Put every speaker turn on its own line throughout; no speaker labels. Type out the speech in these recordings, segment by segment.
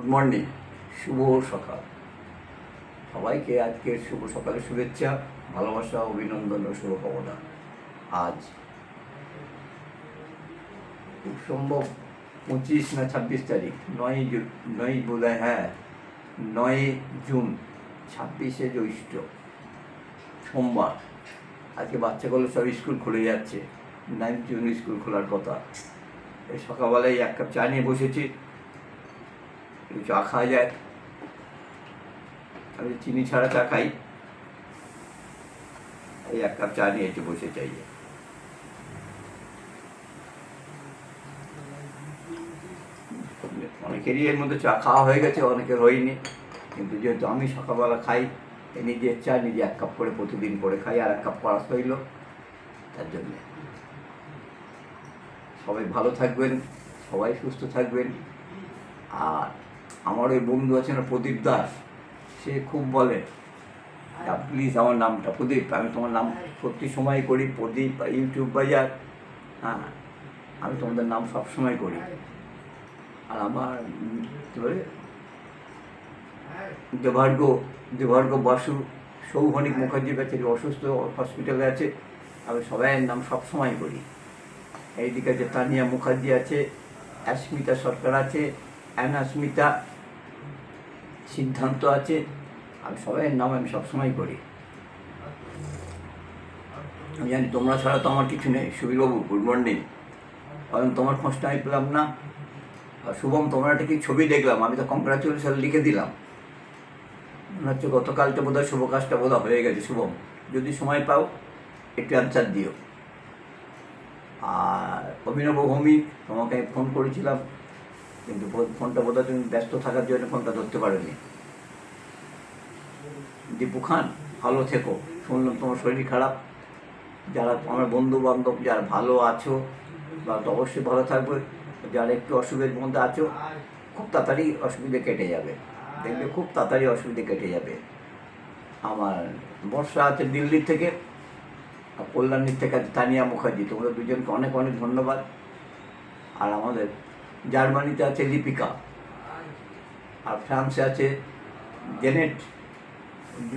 Good morning, শুভ সকাল সবাইকে। আজকের শুভ সকালের শুভেচ্ছা, ভালোবাসা, অভিনন্দন ও শুভকামনা। আজ খুব সম্ভব 25 না 26 তারিখ, 9 বোধ হয়, হ্যাঁ 9 জুন, 26শে জ্যৈষ্ঠ, সোমবার। আজকে বাচ্চাগুলো সব স্কুল খুলে যাচ্ছে, 9 জুন স্কুল খোলার কথা। এই সকালবেলায় এক কাপ চা নিয়ে বসেছি, একটু চা খাওয়া যায়। আমি চিনি ছাড়া চা খাই, এই এক কাপ চা নিয়ে একটু বসে চাই। অনেকেরই এর মধ্যে চা খাওয়া হয়ে গেছে, অনেকের হয়নি, কিন্তু যেহেতু আমি সকালবেলা খাই, নিজের চা নিজে এক কাপ করে প্রতিদিন করে খাই, আর এক কাপ করা হইল, তার জন্যে। সবাই ভালো থাকবেন, সবাই সুস্থ থাকবেন। আর আমার ওই বন্ধু আছেন প্রদীপ দাস, সে খুব বলে প্লিজ আমার নামটা প্রদীপ, আমি তোমার নাম প্রতি সময় করি, প্রদীপ ইউটিউব বাজার, হ্যাঁ আমি তোমাদের নাম সবসময় করি। আর আমার দেভার্গ বাসু, সৌভনিক মুখার্জির কাছে অসুস্থ, হসপিটালে আছে, আমি সবাইয়ের নাম সবসময় করি। এইদিকে আছে তানিয়া মুখার্জি আছে, অস্মিতা সরকার আছে, অ্যানাস্মিতা সিদ্ধান্ত আছে, আমি সবাইয়ের নাম আমি সবসময় করি। আমি জানি তোমরা ছাড়া তো আমার কিছু নেই। সুবীরবাবু গুড মর্নিং, কারণ তোমার খোঁজটা আমি পেলাম না। আর শুভম, তোমরা একটা কি ছবি দেখলাম, আমি তো কংগ্রাচুলেশন লিখে দিলাম, মনে হচ্ছে গতকালটা বোধহয় শুভ কাজটা বোধহয় হয়ে গেছে। শুভম, যদি সময় পাও একটু অ্যান্সার দিও। আর অভিনব ভৌমিক, তোমাকে আমি ফোন করেছিলাম, কিন্তু ফোনটা বোধহয় তুমি ব্যস্ত থাকার জন্য ফোনটা ধরতে পারোনি। দীপু খান, ভালো থেকো, শুনলাম তোমার শরীর খারাপ। যারা আমার বন্ধু বান্ধব যারা ভালো আছো, বা অবশ্যই ভালো থাকবে। যারা একটু অসুবিধার মধ্যে আছো, খুব তাড়াতাড়ি অসুবিধে কেটে যাবে, দেখবে খুব তাড়াতাড়ি অসুবিধে কেটে যাবে। আমার বর্ষা আছে দিল্লি থেকে, আর কল্যাণীর থেকে আছে তানিয়া মুখার্জি, তোমাদের দুজনকে অনেক অনেক ধন্যবাদ। আর আমাদের জার্মানিতে আছে লিপিকা, আর ফ্রান্সে আছে জেনেট,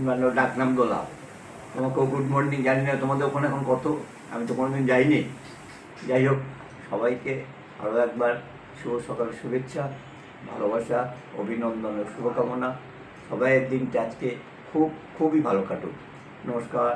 মানে ডাকনাম দোলা। তোমাকেও গুড মর্নিং। জানি না তোমাদের ওখানে এখন কত, আমি তো কোনোদিন যাইনি। যাই হোক, সবাইকে আরও একবার শুভ সকালের শুভেচ্ছা, ভালোবাসা, অভিনন্দন ও শুভকামনা। সবাইয়ের দিনটা আজকে খুবই ভালো কাটুক। নমস্কার।